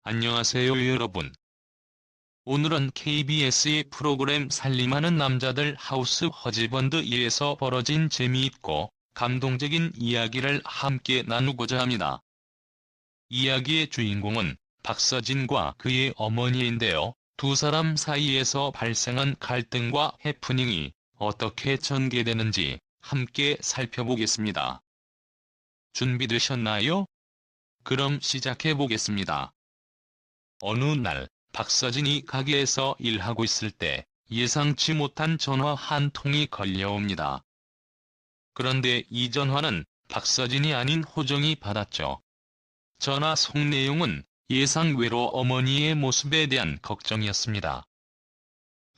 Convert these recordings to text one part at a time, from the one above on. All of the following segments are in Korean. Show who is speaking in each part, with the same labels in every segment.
Speaker 1: 안녕하세요 여러분. 오늘은 KBS의 프로그램 살림하는 남자들 하우스 허즈번드 2에서 벌어진 재미있고 감동적인 이야기를 함께 나누고자 합니다. 이야기의 주인공은 박서진과 그의 어머니인데요. 두 사람 사이에서 발생한 갈등과 해프닝이 어떻게 전개되는지 함께 살펴보겠습니다. 준비되셨나요? 그럼 시작해보겠습니다. 어느 날 박서진이 가게에서 일하고 있을 때 예상치 못한 전화 한 통이 걸려옵니다. 그런데 이 전화는 박서진이 아닌 호정이 받았죠. 전화 속 내용은 예상외로 어머니의 모습에 대한 걱정이었습니다.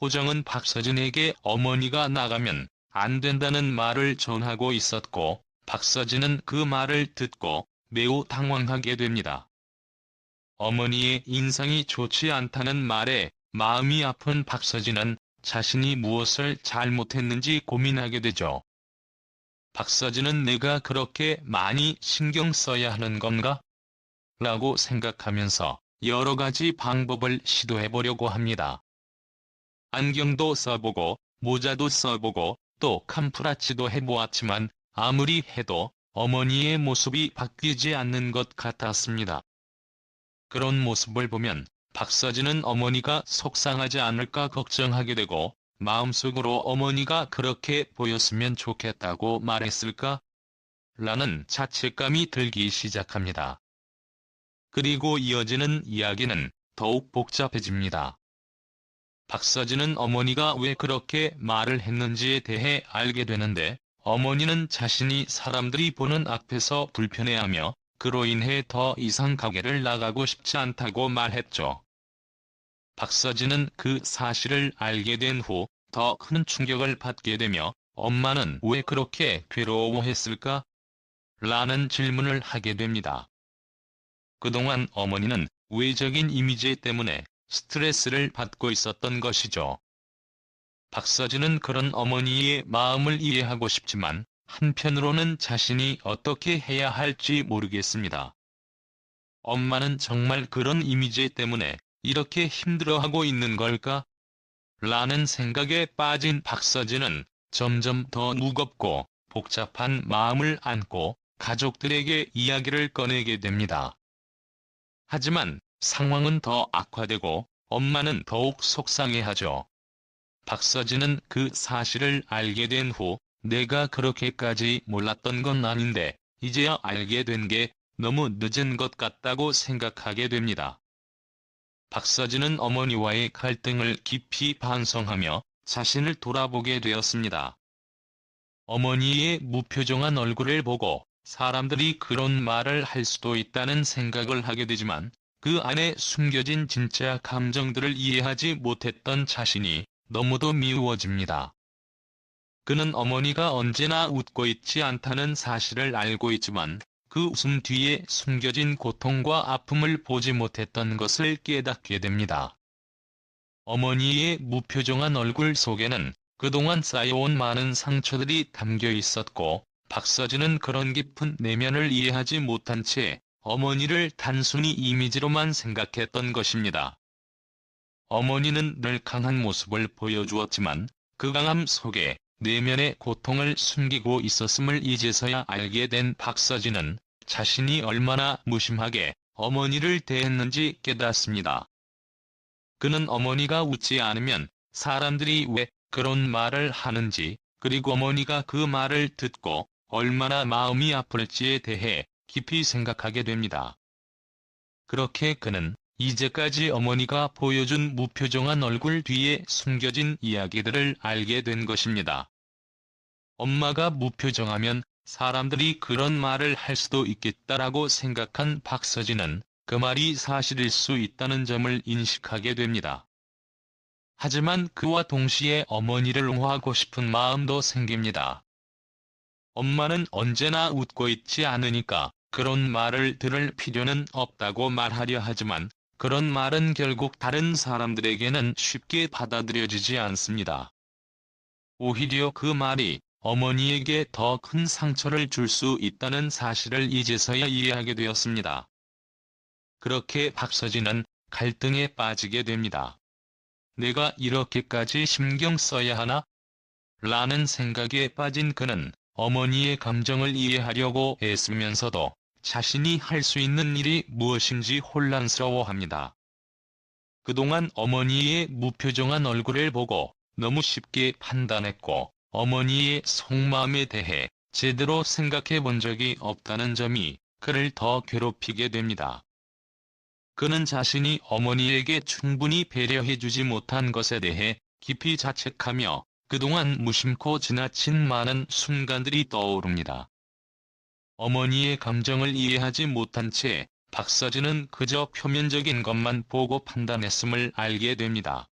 Speaker 1: 호정은 박서진에게 어머니가 나가면 안 된다는 말을 전하고 있었고, 박서진은 그 말을 듣고 매우 당황하게 됩니다. 어머니의 인상이 좋지 않다는 말에 마음이 아픈 박서진은 자신이 무엇을 잘못했는지 고민하게 되죠. 박서진은 내가 그렇게 많이 신경 써야 하는 건가? 라고 생각하면서 여러 가지 방법을 시도해보려고 합니다. 안경도 써보고 모자도 써보고 또 캄프라치도 해보았지만 아무리 해도 어머니의 모습이 바뀌지 않는 것 같았습니다. 그런 모습을 보면 박서진은 어머니가 속상하지 않을까 걱정하게 되고, 마음속으로 어머니가 그렇게 보였으면 좋겠다고 말했을까? 라는 자책감이 들기 시작합니다. 그리고 이어지는 이야기는 더욱 복잡해집니다. 박서진은 어머니가 왜 그렇게 말을 했는지에 대해 알게 되는데, 어머니는 자신이 사람들이 보는 앞에서 불편해하며 그로 인해 더 이상 가게를 나가고 싶지 않다고 말했죠. 박서진은 그 사실을 알게 된 후 더 큰 충격을 받게 되며 엄마는 왜 그렇게 괴로워했을까? 라는 질문을 하게 됩니다. 그동안 어머니는 외적인 이미지 때문에 스트레스를 받고 있었던 것이죠. 박서진은 그런 어머니의 마음을 이해하고 싶지만 한편으로는 자신이 어떻게 해야 할지 모르겠습니다. 엄마는 정말 그런 이미지 때문에 이렇게 힘들어하고 있는 걸까? 라는 생각에 빠진 박서진은 점점 더 무겁고 복잡한 마음을 안고 가족들에게 이야기를 꺼내게 됩니다. 하지만 상황은 더 악화되고 엄마는 더욱 속상해하죠. 박서진은 그 사실을 알게 된 후 내가 그렇게까지 몰랐던 건 아닌데 이제야 알게 된 게 너무 늦은 것 같다고 생각하게 됩니다. 박서진은 어머니와의 갈등을 깊이 반성하며 자신을 돌아보게 되었습니다. 어머니의 무표정한 얼굴을 보고 사람들이 그런 말을 할 수도 있다는 생각을 하게 되지만, 그 안에 숨겨진 진짜 감정들을 이해하지 못했던 자신이 너무도 미워집니다. 그는 어머니가 언제나 웃고 있지 않다는 사실을 알고 있지만 그 웃음 뒤에 숨겨진 고통과 아픔을 보지 못했던 것을 깨닫게 됩니다. 어머니의 무표정한 얼굴 속에는 그동안 쌓여온 많은 상처들이 담겨 있었고, 박서진은 그런 깊은 내면을 이해하지 못한 채 어머니를 단순히 이미지로만 생각했던 것입니다. 어머니는 늘 강한 모습을 보여주었지만 그 강함 속에 내면의 고통을 숨기고 있었음을 이제서야 알게 된 박서진은 자신이 얼마나 무심하게 어머니를 대했는지 깨닫습니다. 그는 어머니가 웃지 않으면 사람들이 왜 그런 말을 하는지, 그리고 어머니가 그 말을 듣고 얼마나 마음이 아플지에 대해 깊이 생각하게 됩니다. 그렇게 그는 이제까지 어머니가 보여준 무표정한 얼굴 뒤에 숨겨진 이야기들을 알게 된 것입니다. 엄마가 무표정하면 사람들이 그런 말을 할 수도 있겠다라고 생각한 박서진은 그 말이 사실일 수 있다는 점을 인식하게 됩니다. 하지만 그와 동시에 어머니를 옹호하고 싶은 마음도 생깁니다. 엄마는 언제나 웃고 있지 않으니까 그런 말을 들을 필요는 없다고 말하려 하지만, 그런 말은 결국 다른 사람들에게는 쉽게 받아들여지지 않습니다. 오히려 그 말이 어머니에게 더 큰 상처를 줄 수 있다는 사실을 이제서야 이해하게 되었습니다. 그렇게 박서진은 갈등에 빠지게 됩니다. 내가 이렇게까지 신경 써야 하나? 라는 생각에 빠진 그는 어머니의 감정을 이해하려고 애쓰면서도 자신이 할 수 있는 일이 무엇인지 혼란스러워합니다. 그동안 어머니의 무표정한 얼굴을 보고 너무 쉽게 판단했고 어머니의 속마음에 대해 제대로 생각해 본 적이 없다는 점이 그를 더 괴롭히게 됩니다. 그는 자신이 어머니에게 충분히 배려해주지 못한 것에 대해 깊이 자책하며 그동안 무심코 지나친 많은 순간들이 떠오릅니다. 어머니의 감정을 이해하지 못한 채 박서진은 그저 표면적인 것만 보고 판단했음을 알게 됩니다.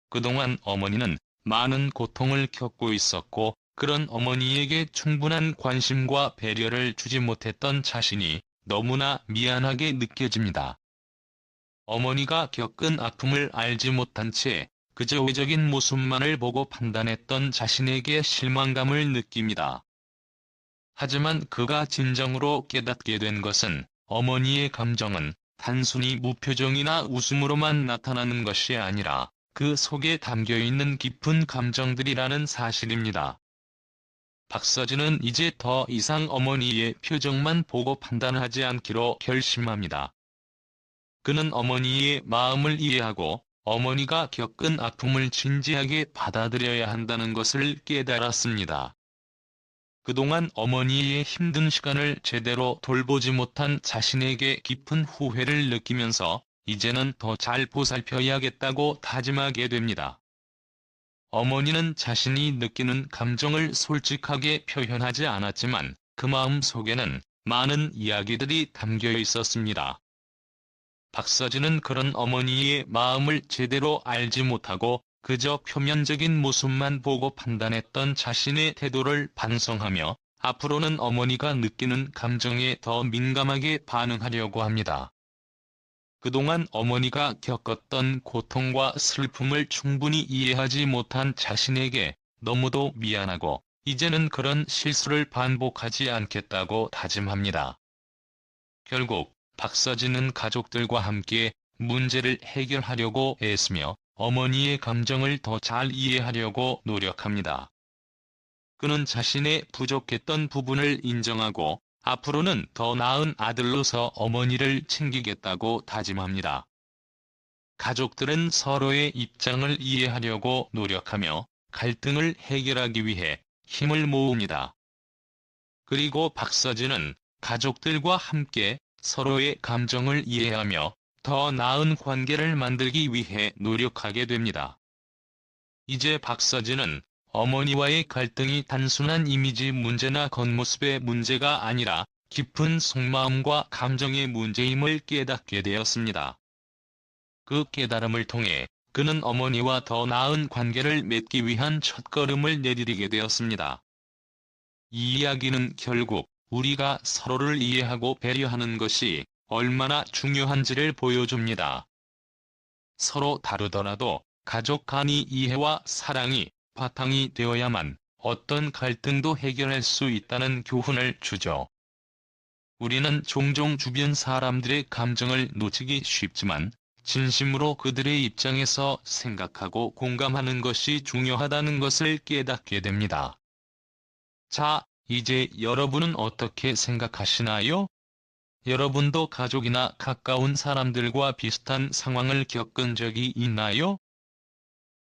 Speaker 1: 그동안 어머니는 많은 고통을 겪고 있었고 그런 어머니에게 충분한 관심과 배려를 주지 못했던 자신이 너무나 미안하게 느껴집니다. 어머니가 겪은 아픔을 알지 못한 채 그저 외적인 모습만을 보고 판단했던 자신에게 실망감을 느낍니다. 하지만 그가 진정으로 깨닫게 된 것은 어머니의 감정은 단순히 무표정이나 웃음으로만 나타나는 것이 아니라 그 속에 담겨있는 깊은 감정들이라는 사실입니다. 박서진은 이제 더 이상 어머니의 표정만 보고 판단하지 않기로 결심합니다. 그는 어머니의 마음을 이해하고 어머니가 겪은 아픔을 진지하게 받아들여야 한다는 것을 깨달았습니다. 그동안 어머니의 힘든 시간을 제대로 돌보지 못한 자신에게 깊은 후회를 느끼면서 이제는 더 잘 보살펴야겠다고 다짐하게 됩니다. 어머니는 자신이 느끼는 감정을 솔직하게 표현하지 않았지만 그 마음 속에는 많은 이야기들이 담겨 있었습니다. 박서진은 그런 어머니의 마음을 제대로 알지 못하고 그저 표면적인 모습만 보고 판단했던 자신의 태도를 반성하며 앞으로는 어머니가 느끼는 감정에 더 민감하게 반응하려고 합니다. 그동안 어머니가 겪었던 고통과 슬픔을 충분히 이해하지 못한 자신에게 너무도 미안하고 이제는 그런 실수를 반복하지 않겠다고 다짐합니다. 결국 박서진은 가족들과 함께 문제를 해결하려고 애쓰며 어머니의 감정을 더 잘 이해하려고 노력합니다. 그는 자신의 부족했던 부분을 인정하고 앞으로는 더 나은 아들로서 어머니를 챙기겠다고 다짐합니다. 가족들은 서로의 입장을 이해하려고 노력하며 갈등을 해결하기 위해 힘을 모읍니다. 그리고 박서진은 가족들과 함께 서로의 감정을 이해하며 더 나은 관계를 만들기 위해 노력하게 됩니다. 이제 박서진은 어머니와의 갈등이 단순한 이미지 문제나 겉모습의 문제가 아니라 깊은 속마음과 감정의 문제임을 깨닫게 되었습니다. 그 깨달음을 통해 그는 어머니와 더 나은 관계를 맺기 위한 첫걸음을 내디디게 되었습니다. 이 이야기는 결국 우리가 서로를 이해하고 배려하는 것이 얼마나 중요한지를 보여줍니다. 서로 다르더라도 가족 간의 이해와 사랑이 바탕이 되어야만 어떤 갈등도 해결할 수 있다는 교훈을 주죠. 우리는 종종 주변 사람들의 감정을 놓치기 쉽지만 진심으로 그들의 입장에서 생각하고 공감하는 것이 중요하다는 것을 깨닫게 됩니다. 자, 이제 여러분은 어떻게 생각하시나요? 여러분도 가족이나 가까운 사람들과 비슷한 상황을 겪은 적이 있나요?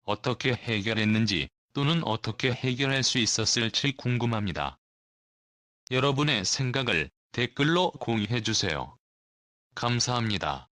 Speaker 1: 어떻게 해결했는지 또는 어떻게 해결할 수 있었을지 궁금합니다. 여러분의 생각을 댓글로 공유해주세요. 감사합니다.